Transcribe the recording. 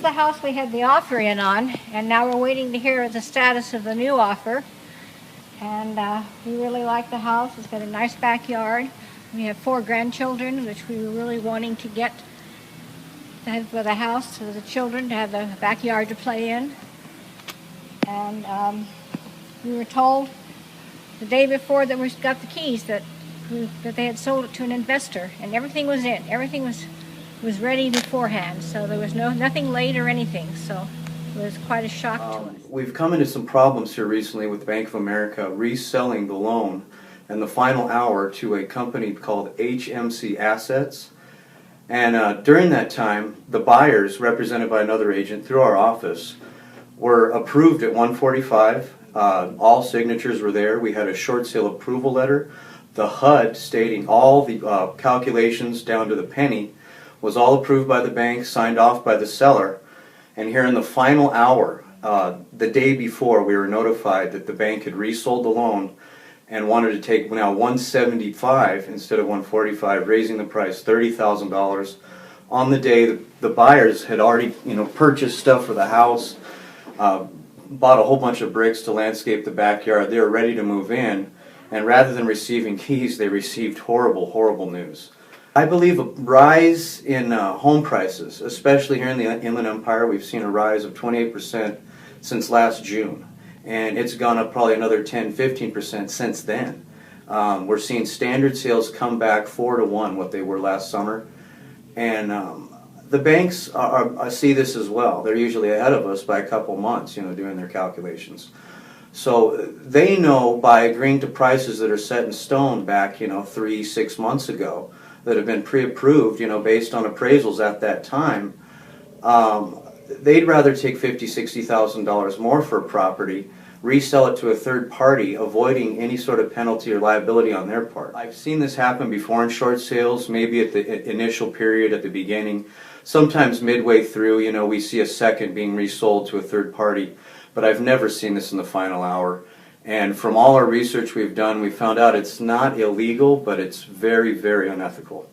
the house we had the offer in on, and now we're waiting to hear the status of the new offer. And we really like the house. It's got a nice backyard. We have 4 grandchildren, which we were really wanting to get for the house, for the children to have the backyard to play in. And we were told the day before that we got the keys that they had sold it to an investor, and everything was in. Everything was ready beforehand, so there was nothing late or anything. So it was quite a shock to us. We've come into some problems here recently with Bank of America reselling the loan in the final hour to a company called HMC Assets. And during that time, the buyers, represented by another agent through our office, were approved at 145. All signatures were there. We had a short sale approval letter. The HUD stating all the calculations down to the penny was all approved by the bank, signed off by the seller. And here in the final hour, the day before, we were notified that the bank had resold the loan and wanted to take now 175 instead of 145, raising the price $30,000. On the day, the buyers had already, purchased stuff for the house, bought a whole bunch of bricks to landscape the backyard. They were ready to move in, and rather than receiving keys, they received horrible, horrible news. I believe a rise in home prices, especially here in the Inland Empire. We've seen a rise of 28% since last June, and it's gone up probably another 10-15% since then. We're seeing standard sales come back 4 to 1 what they were last summer, and the banks see this as well. They're usually ahead of us by a couple months, doing their calculations. So they know by agreeing to prices that are set in stone back, 3-6 months ago, that have been pre-approved, based on appraisals at that time, they'd rather take $50,000-$60,000 more for a property, resell it to a third party, avoiding any sort of penalty or liability on their part. I've seen this happen before in short sales, maybe at the initial period, at the beginning. Sometimes midway through, we see a second being resold to a third party, but I've never seen this in the final hour. And from all our research we've done, we found out it's not illegal, but it's very, very unethical.